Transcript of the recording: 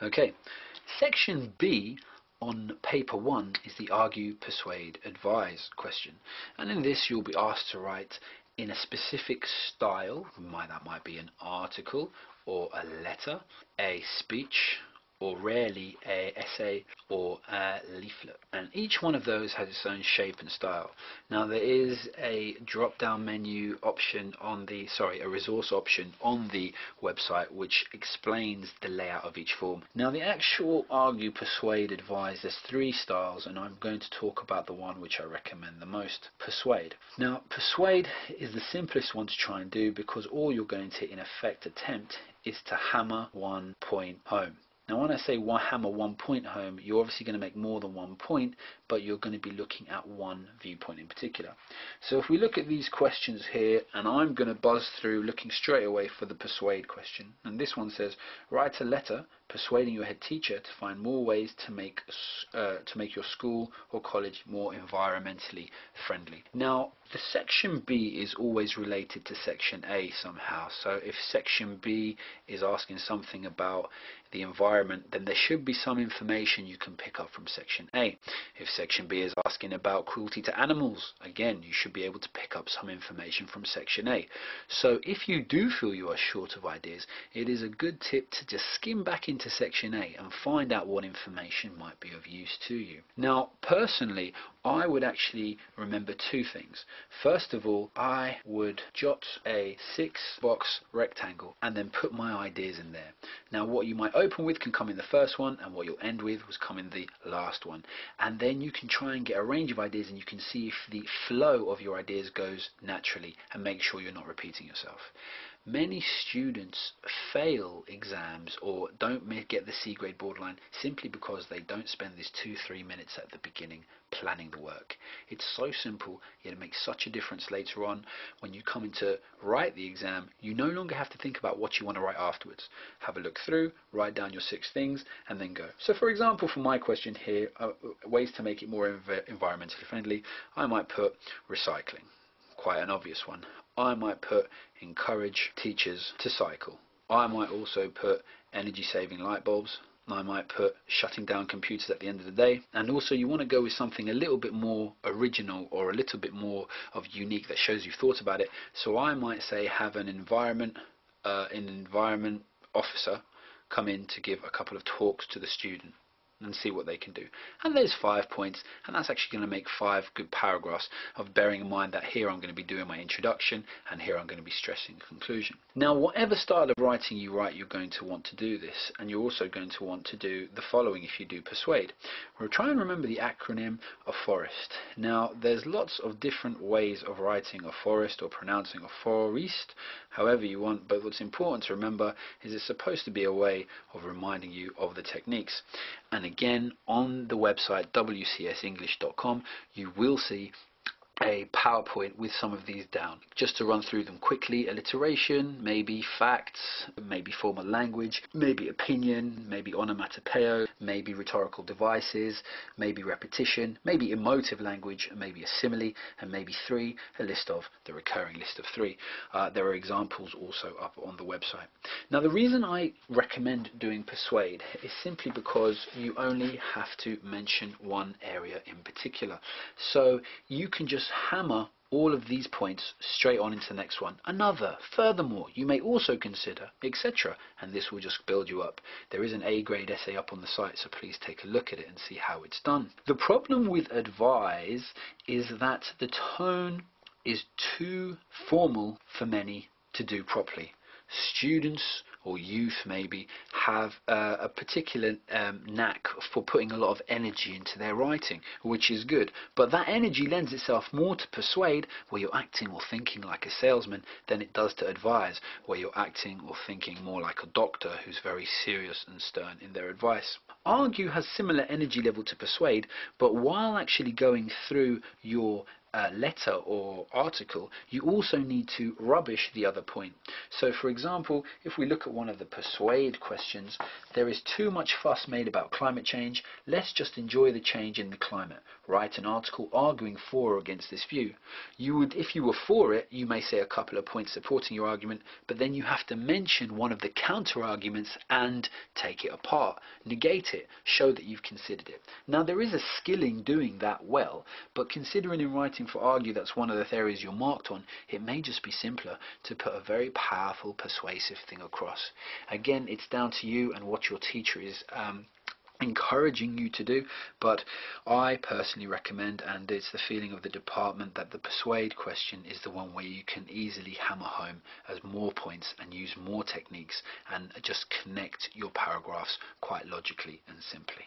Okay, section B on paper 1 is the argue, persuade, advise question, and in this you'll be asked to write in a specific style. That might be an article or a letter, a speech, or rarely a essay or a leaflet, and each one of those has its own shape and style. Now there is a drop down menu option on the a resource option on the website which explains the layout of each form. Now the actual argue, persuade, advise, there's 3 styles, and I'm going to talk about the one which I recommend the most, persuade. Now persuade is the simplest one to try and do because all you're going to in effect attempt is to hammer one point home. Now when I say hammer 1 point home, you're obviously going to make more than 1 point, but you're going to be looking at one viewpoint in particular. So if we look at these questions here, and I'm going to buzz through looking straight away for the persuade question, and this one says, write a letter persuading your head teacher to find more ways to make your school or college more environmentally friendly. Now the section B is always related to section A somehow, so if section B is asking something about the environment, then there should be some information you can pick up from section A. If section B is asking about cruelty to animals, again you should be able to pick up some information from section A. So if you do feel you are short of ideas, it is a good tip to just skim back into section A and find out what information might be of use to you. Now personally, I would actually remember 2 things. First of all, I would jot a 6-box rectangle and then put my ideas in there. Now what you might open with can come in the first one, and what you'll end with was come in the last one, and then you can try and get a range of ideas, and you can see if the flow of your ideas goes naturally, and make sure you're not repeating yourself. Many students fail exams or don't get the C grade borderline simply because they don't spend this 2-3 minutes at the beginning planning the work. It's so simple, yet it makes such a difference later on. When you come in to write the exam, you no longer have to think about what you want to write afterwards. Have a look through, write down your 6 things, and then go. So for example, for my question here, ways to make it more environmentally friendly, I might put recycling. Quite an obvious one. I might put encourage teachers to cycle. I might also put energy saving light bulbs. I might put shutting down computers at the end of the day. And also you want to go with something a little bit more original or a little bit more of unique that shows you've thought about it. So I might say have an environment officer come in to give a couple of talks to the student and see what they can do. And there's 5 points, and that's actually going to make 5 good paragraphs of bearing in mind that here I'm going to be doing my introduction and here I'm going to be stressing the conclusion. Now whatever style of writing you write, you're going to want to do this, and you're also going to want to do the following if you do persuade. We'll try and remember the acronym of forest. Now there's lots of different ways of writing a forest or pronouncing a forest, however you want, but what's important to remember is it's supposed to be a way of reminding you of the techniques. And again, on the website wcsenglish.com you will see a PowerPoint with some of these down. Just to run through them quickly: alliteration, maybe facts, maybe formal language, maybe opinion, maybe onomatopoeia, maybe rhetorical devices, maybe repetition, maybe emotive language, maybe a simile, and maybe 3, a list of the recurring list of 3. There are examples also up on the website. Now the reason I recommend doing persuade is simply because you only have to mention one area in particular. So you can just hammer all of these points straight on into the next one. Another, furthermore, you may also consider, etc., and this will just build you up. There is an A grade essay up on the site, so please take a look at it and see how it's done. The problem with advise is that the tone is too formal for many to do properly. Students or youth maybe have a particular knack for putting a lot of energy into their writing, which is good, but that energy lends itself more to persuade, where you're acting or thinking like a salesman, than it does to advise, where you're acting or thinking more like a doctor who's very serious and stern in their advice. Argue has similar energy level to persuade, but while actually going through your letter or article, you also need to rubbish the other point. So for example, if we look at one of the Persuade questions, there is too much fuss made about climate change, let's just enjoy the change in the climate. Write an article arguing for or against this view. You would, if you were for it, you may say a couple of points supporting your argument, but then you have to mention one of the counter arguments and take it apart, negate it, show that you've considered it. Now there is a skill in doing that well, but considering in writing for argue that's one of the areas you're marked on, it may just be simpler to put a very powerful, persuasive thing across. Again, it's down to you and what your teacher is encouraging you to do, but I personally recommend, and it's the feeling of the department, that the Persuade question is the one where you can easily hammer home as more points and use more techniques and just connect your paragraphs quite logically and simply.